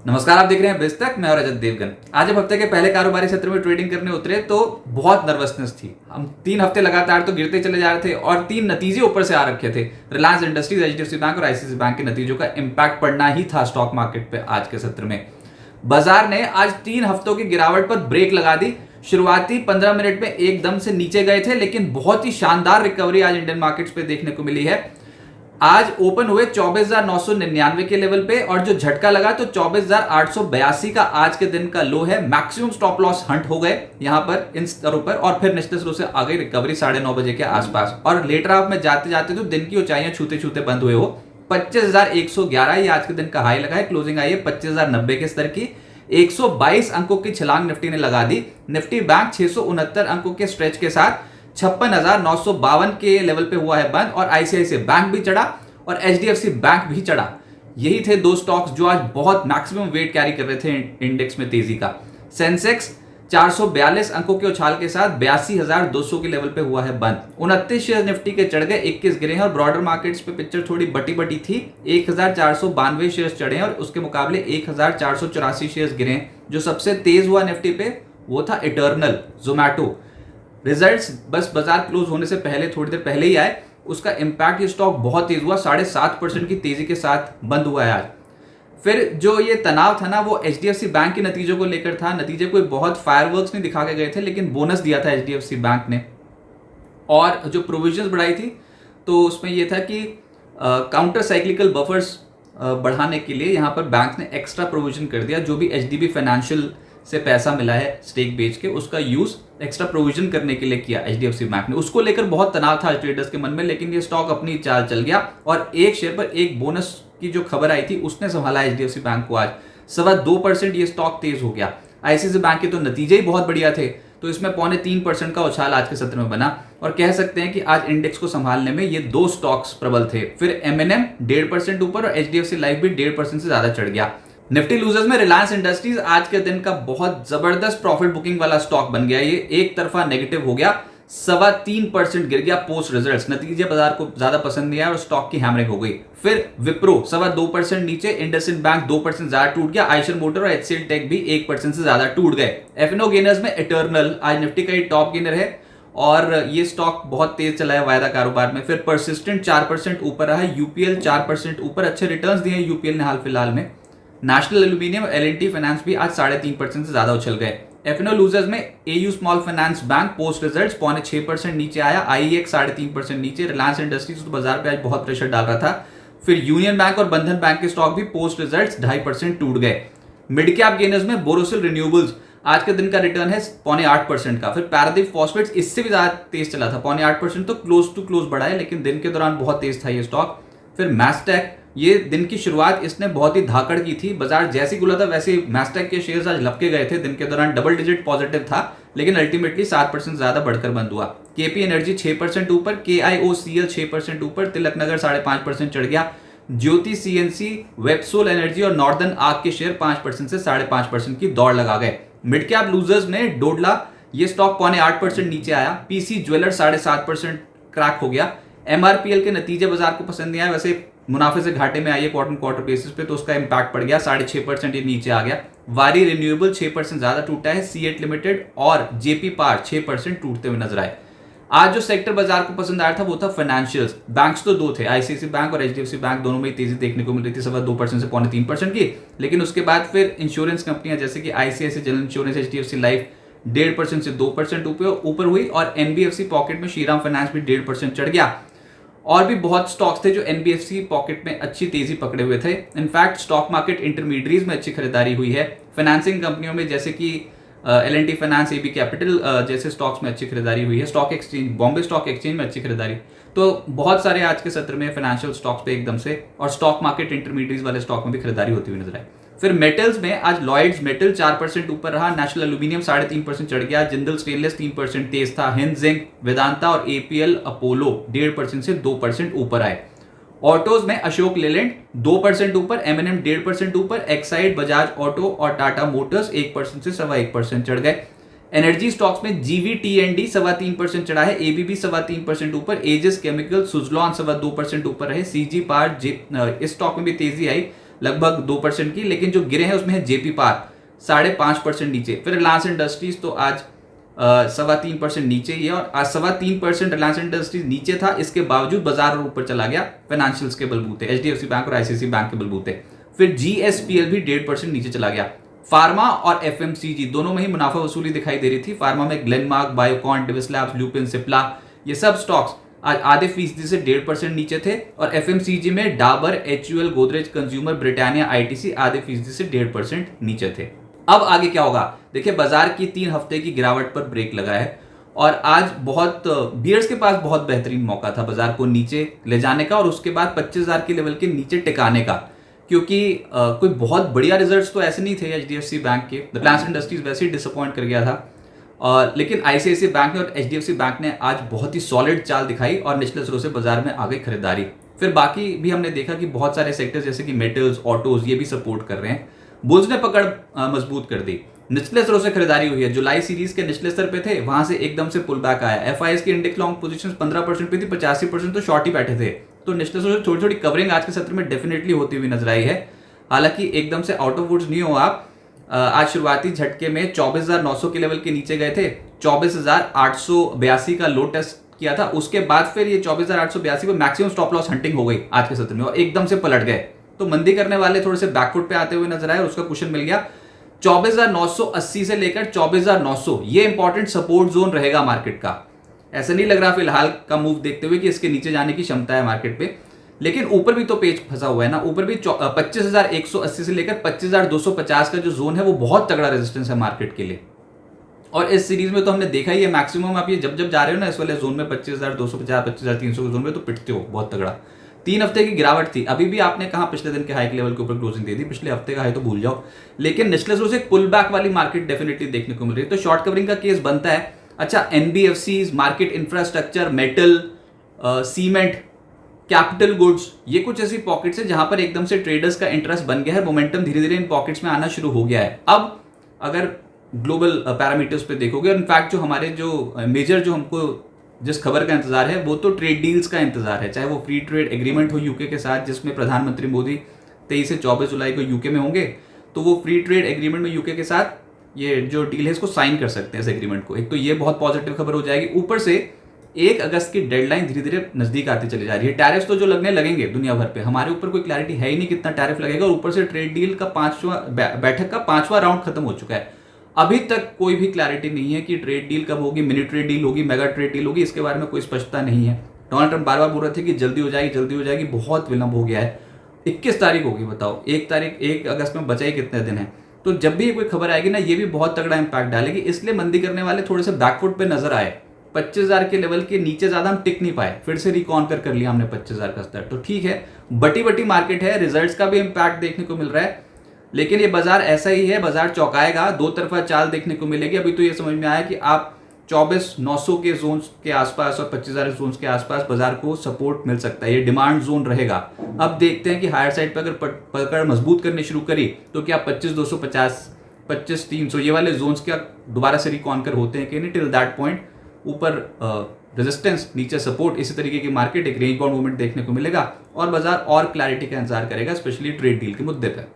नमस्कार, आप देख रहे हैं बिस्तक। मैं और रजत देवगन। आज जब हफ्ते के पहले कारोबारी सत्र में ट्रेडिंग करने उतरे तो बहुत नर्वसनेस थी। हम 3 हफ्ते लगातार तो गिरते चले जा रहे थे और 3 नतीजे ऊपर से आ रखे थे। रिलायंस इंडस्ट्रीज, एचडीएफसी बैंक और आईसीआईसी बैंक के नतीजों का इंपैक्ट पड़ना ही था स्टॉक मार्केट पे। आज के सत्र में बाजार ने आज 3 हफ्तों की गिरावट पर ब्रेक लगा दी। शुरुआती 15 मिनट में एकदम से नीचे गए थे, लेकिन बहुत ही शानदार रिकवरी आज इंडियन मार्केट्स पे देखने को मिली है। आज ओपन हुए 24,999 के लेवल पे और जो झटका लगा तो 24,882 का आज के दिन का लो है। मैक्सिमम स्टॉप लॉस हंट हो गए यहां पर इन स्तरों पर और फिर निचले स्तर से आ गई रिकवरी 9:30 बजे के आसपास और लेटर हाफ में जाते जाते तो दिन की ऊंचाइयां छूते छूते बंद हुए हो। 25,111 ये आज के दिन का हाई लगा है। क्लोजिंग आई है 25,090 के स्तर की। 122 अंकों की छलांग निफ्टी ने लगा दी। निफ्टी बैंक 669 अंकों के स्ट्रेच के साथ 56,952 के लेवल पे हुआ है बंद और आईसीआईसी बैंक भी चढ़ा और एचडीएफसी बैंक भी चढ़ा। यही थे दो स्टॉक्स जो आज बहुत मैक्सिमम वेट कैरी कर रहे थे इंडेक्स में तेजी का। सेंसेक्स 442 अंकों के उछाल के साथ 82,200 के लेवल पे हुआ है बंद। 29 शेयर निफ्टी के चढ़ गए, 21 गिरे हैं और ब्रॉडर मार्केट्स पे पिक्चर थोड़ी बटी बटी थी। 1,492 शेयर चढ़े हैं और उसके मुकाबले 1,484 शेयर गिरे हैं। जो सबसे तेज हुआ निफ्टी पे वो था इटर्नल जोमैटो। रिजल्ट्स बस बाजार क्लोज होने से पहले थोड़ी देर पहले ही आए। उसका इंपैक्ट ये स्टॉक बहुत तेज हुआ, 7.5% की तेजी के साथ बंद हुआ है आज। फिर जो ये तनाव था ना वो एचडीएफसी बैंक के नतीजों को लेकर था। नतीजे कोई बहुत फायरवर्क्स नहीं दिखा के गए थे, लेकिन बोनस दिया था एचडीएफसी बैंक ने और जो प्रोविजंस बढ़ाई थी तो उसमें यह था कि काउंटर साइक्लिकल बफर्स बढ़ाने के लिए यहाँ पर बैंक ने एक्स्ट्रा प्रोविजन कर दिया। जो भी एचडीबी फाइनेंशियल से पैसा मिला है स्टेक बेच के, उसका यूज एक्स्ट्रा प्रोविजन करने के लिए किया एचडीएफसी बैंक ने। उसको लेकर बहुत तनाव था ट्रेडर्स के मन में, लेकिन ये स्टॉक अपनी चाल चल गया और एक शेयर पर एक बोनस की जो खबर आई थी उसने संभाला एचडीएफसी बैंक को। आज 2.25% ये स्टॉक तेज हो गया। आईसीआईसी बैंक के तो नतीजे ही बहुत बढ़िया थे, तो इसमें 3.25% का उछाल आज के सत्र में बना और कह सकते हैं कि आज इंडेक्स को संभालने में ये दो स्टॉक्स प्रबल थे। फिर एमएनएम 1.5% ऊपर और एचडीएफसी लाइफ भी 1.5% से ज्यादा चढ़ गया। निफ्टी लूजर्स में रिलायंस इंडस्ट्रीज आज के दिन का बहुत जबरदस्त प्रॉफिट बुकिंग वाला स्टॉक बन गया। ये एक तरफा नेगेटिव हो गया, 3.25% गिर गया पोस्ट रिजल्ट्स। नतीजे बाजार को ज्यादा पसंद नहीं आया और स्टॉक की हैमरिंग हो गई। फिर विप्रो 2.25% नीचे, इंडसइंड बैंक 2% ज्यादा टूट गया, आयशर मोटर और एचसीएल टेक भी 1% से ज्यादा टूट गए। एफएनओ गेनर्स में इटर्नल आज निफ्टी का ही टॉप गेनर है और ये स्टॉक बहुत तेज चला है वायदा कारोबार में। फिर परसिस्टेंट 4% ऊपर रहा, यूपीएल 4% ऊपर, अच्छे रिटर्न्स दिए यूपीएल ने हाल फिलहाल में। नेशनल एल्यूमिनियम और एल&टी फाइनेंस भी आज 3.5% से ज्यादा उछल गए। एफएनओ लूजर्स में AU small finance bank post results 6.25% नीचे आया, आईएक्स 3.5% नीचे। रिलायंस इंडस्ट्रीज तो बाजार पे आज बहुत प्रेशर डाल रहा था। फिर यूनियन बैंक और बंधन बैंक के स्टॉक भी पोस्ट रिजल्ट्स 2.5% टूट गए। मिड कैप गेनर्स में बोरोसिल रिन्यूएबल्स आज के दिन का रिटर्न है 0.8% का। फिर पैरादीप फॉस्फेट्स इससे भी ज्यादा तेज चला था, 0.8% तो क्लोज टू क्लोज बढ़ा है, लेकिन दिन के दौरान बहुत तेज था ये स्टॉक। फिर मैस्टेक, ये दिन की शुरुआत इसने बहुत ही धाकड़ की थी। बाजार जैसे ही खुला था वैसे ही मैस्टेक के शेयर्स आज लपके गए थे। दिन के दौरान डबल डिजिट पॉजिटिव था, लेकिन अल्टीमेटली 7% ज्यादा बढ़कर बंद हुआ। केपी एनर्जी 6% ऊपर, केआईओसीएल 6% ऊपर, तिलकनगर 5.5% चढ़ गया। ज्योति सीएनसी, वेबसोल एनर्जी और नॉर्दर्न आर्क के शेयर 5% से 5.5% की दौड़ लगा गए। मिड कैप लूजर्स ने डोडला, ये स्टॉक 0.8% नीचे आया। पीसी ज्वेलर 7.5% क्रैक हो गया। एमआरपीएल के नतीजे बाजार को पसंद नहीं आए, वैसे मुनाफे से घाटे में आई है क्वार्टर बेसिस पे, तो उसका इंपैक्ट पड़ गया, 6.5% ये नीचे आ गया। वारी रिन्यूएबल 6% ज्यादा टूटा है। सीएट लिमिटेड और जेपी पावर 6% टूटते हुए नजर आए। आज जो सेक्टर बाजार को पसंद आया था वो था फाइनेंशियल्स। बैंक्स तो दो थे, आईसीआईसी बैंक और एचडीएफसी बैंक, दोनों में तेजी देखने को मिल रही थी 2.25% से 3.25% की। लेकिन उसके बाद फिर इंश्योरेंस कंपनियां जैसे कि ICICI general insurance, HDFC life 1.5% से 2% ऊपर हुई और एनबीएफसी पॉकेट में श्रीराम फाइनेंस भी 1.5% चढ़ गया। और भी बहुत स्टॉक्स थे जो एनबीएफसी पॉकेट में अच्छी तेजी पकड़े हुए थे। इनफैक्ट स्टॉक मार्केट इंटरमीडिएट्स में अच्छी खरीदारी हुई है। फाइनेंसिंग कंपनियों में जैसे कि एल&टी फाइनेंस, एबी कैपिटल जैसे स्टॉक्स में अच्छी खरीदारी हुई है। Stock exchange, Bombay stock exchange में अच्छी खरीदारी। तो बहुत सारे आज के सत्र में फाइनेंशियल स्टॉक्स पे एकदम से और स्टॉक मार्केट इंटरमीडिएट्स वाले स्टॉक में भी खरीदारी होती हुई नजर आई। फिर मेटल्स में आज लॉयड्स मेटल 4% ऊपर रहा, नेशनल एल्यूमिनियम 3.5% चढ़ गया, जिंदल स्टेनलेस 3% तेज था, हिंद जिंक, वेदांता और एपीएल अपोलो 1.5% से 2% ऊपर आए। ऑटोज में अशोक लेलैंड 2% ऊपर, एमएनएम 1.5% ऊपर, एक्साइड, बजाज ऑटो और टाटा मोटर्स 1% से 1.25% चढ़ गए। एनर्जी स्टॉक्स में जीवीटीएनडी 3.25% चढ़ा है, एबीबी 3.25% ऊपर, एजिस केमिकल, सुजलॉन 2% ऊपर रहे, सीजी पावर इस स्टॉक में भी तेजी आई। लगभग 2% की, लेकिन जो गिरे हैं उसमें है जेपी पार 5.5% नीचे। फिर रिलायंस इंडस्ट्रीज तो आज 3.25% नीचे ही है, और आज 3.25% रिलायंस इंडस्ट्रीज नीचे था, इसके बावजूद बाजार ऊपर चला गया फाइनेंशियल्स के बलबूते, एचडीएफसी बैंक और आईसीआईसी बैंक के बलबूते। फिर जीएसपीएल भी 1.5% नीचे चला गया। फार्मा और एफएमसीजी दोनों में ही मुनाफा वसूली दिखाई दे रही थी। फार्मा में ग्लेनमार्क, बायोकॉन, डिविस लैब्स, ल्यूपिन, सिप्ला, ये सब स्टॉक्स आज आधे फीसदी से 1.5% नीचे थे। और एफएमसीजी में Dabur, HUL, Godrej consumer, Britannia, ITC आधे फीसदी से 1.5% नीचे थे। अब आगे क्या होगा? देखिए, बाजार की 3 हफ्ते की गिरावट पर ब्रेक लगा है, और आज बहुत बियर्स के पास बहुत बेहतरीन मौका था बाजार को नीचे ले जाने का, और उसके बाद 25,000 के लेवल के नीचे टिकाने का, क्योंकि कोई बहुत बढ़िया रिजल्ट्स तो ऐसे नहीं थे एचडीएफसी बैंक के। रिलायंस इंडस्ट्रीज वैसे ही डिसअपॉइंट कर गया था, लेकिन आईसीआईसी बैंक ने और एचडीएफसी बैंक ने आज बहुत ही सॉलिड चाल दिखाई और निचले स्तरों से बाजार में आ गई खरीदारी। फिर बाकी भी हमने देखा कि बहुत सारे सेक्टर्स जैसे कि मेटल्स, ऑटोज, ये भी सपोर्ट कर रहे हैं। बुल्स ने पकड़ मजबूत कर दी, निचले स्तरों से खरीदारी हुई है। जुलाई सीरीज के निचले स्तर पे थे, वहां से एकदम से पुल बैक आया। एफआईएस की इंडेक्स लॉन्ग पोजीशंस 15% पे थी, 85% तो शॉर्ट ही बैठे थे। तो निचले स्तरों से थोड़ी थोड़ी कवरिंग आज के सत्र में डेफिनेटली होती हुई नजर आई है। हालांकि एकदम से आउट ऑफ वुड्स नहीं हो आप। आज शुरुआती झटके में 24,900 के लेवल के नीचे गए थे, 24,882 का लो टेस्ट किया था। उसके बाद फिर ये 24,882 पे मैक्सिमम स्टॉप लॉस हंटिंग हो गई आज के सत्र में, और एकदम से पलट गए। तो मंदी करने वाले थोड़े से बैकफुट पे आते हुए नजर आए, और उसका कुशन मिल गया। 24,980 से लेकर 24,900 ये इंपॉर्टेंट सपोर्ट जोन रहेगा मार्केट का। ऐसा नहीं लग रहा फिलहाल का मूव देखते हुए कि इसके नीचे जाने की क्षमता है मार्केट पे, लेकिन ऊपर भी तो पेज फंसा हुआ है ना। ऊपर भी 25,180 से लेकर 25,250 का जो जोन है वो बहुत तगड़ा रेजिस्टेंस है मार्केट के लिए। और इस सीरीज में तो हमने देखा ही है, मैक्सिमम आप ये जब जब जा रहे हो ना इस वाले जोन में 25,250, 25,300 के जोन में, तो पिटते हो बहुत तगड़ा। 3 हफ्ते की गिरावट थी, अभी भी आपने कहा पिछले दिन के हाई के लेवल के ऊपर क्लोजिंग दे दी, पिछले हफ्ते का हाई तो भूल जाओ। लेकिन निचले स्तर से पुल बैक वाली मार्केट डेफिनेटली देखने को मिल रही है, तो शॉर्ट कवरिंग का केस बनता है। अच्छा, NBFCs, market infrastructure, metal, cement, capital goods, ये कुछ ऐसी पॉकेट्स है जहां पर एकदम से ट्रेडर्स का इंटरेस्ट बन गया है, मोमेंटम धीरे धीरे इन पॉकेट्स में आना शुरू हो गया है। अब अगर ग्लोबल पैरामीटर्स पे देखोगे, और इनफैक्ट जो हमारे जो मेजर जो हमको जिस खबर का इंतजार है वो तो ट्रेड डील्स का इंतजार है, चाहे वो फ्री ट्रेड एग्रीमेंट हो यूके के साथ, जिसमें प्रधानमंत्री मोदी 23 से 24 जुलाई को यूके में होंगे, तो वो फ्री ट्रेड एग्रीमेंट में यूके के साथ ये जो डील है इसको साइन कर सकते हैं इस एग्रीमेंट को। एक तो ये बहुत पॉजिटिव खबर हो जाएगी, ऊपर से 1 अगस्त की डेडलाइन धीरे धीरे नजदीक आती चली जा रही है। टैरिफ्स तो जो लगेंगे दुनिया भर पे, हमारे ऊपर कोई क्लैरिटी है ही नहीं कितना टैरिफ लगेगा, और ऊपर से ट्रेड डील का 5वां बैठक का 5वां राउंड खत्म हो चुका है। अभी तक कोई भी क्लैरिटी नहीं है कि ट्रेड डील कब होगी, मिनी ट्रेड डील होगी, मेगा ट्रेड डील होगी, इसके बारे में कोई स्पष्टता नहीं है। डोनाल्ड ट्रंप बार बार बोल रहे थे कि जल्दी हो जाएगी, जल्दी हो जाएगी, बहुत विलंब हो गया है। 21 तारीख होगी, बताओ 1 अगस्त में बचा ही कितने दिन है। तो जब भी कोई खबर आएगी ना, ये भी बहुत तगड़ा इंपैक्ट डालेगी, इसलिए मंदी करने वाले थोड़े से बैकफुट पे नजर आए। 25,000 के लेवल के नीचे ज्यादा हम टिक नहीं पाए, फिर से रिकॉन्कर कर लिया हमने 25,000 का स्तर। तो ठीक है, बटी मार्केट है, रिजल्ट्स का भी इंपैक्ट देखने को मिल रहा है, लेकिन ये बाजार ऐसा ही है, बाजार चौंकाएगा, 2 तरफा चाल देखने को मिलेगी। अभी तो ये समझ में आया कि आप 24,900 के जोन के आसपास और 25,000 जोन के आसपास बाजार को सपोर्ट मिल सकता है, ये डिमांड जोन रहेगा। अब देखते हैं कि हायर साइड पर अगर पकड़ मजबूत करनी शुरू करी तो क्या 25,250, 25,300 ये वाले जोन्स क्या दोबारा से रिकॉन्कर होते हैं कि नहीं। टिल दैट पॉइंट ऊपर रेजिस्टेंस, नीचे सपोर्ट, इसी तरीके की मार्केट एक रेंज बाउंड मूवमेंट देखने को मिलेगा, और बाजार और क्लैरिटी का इंतजार करेगा, स्पेशली ट्रेड डील के मुद्दे पर।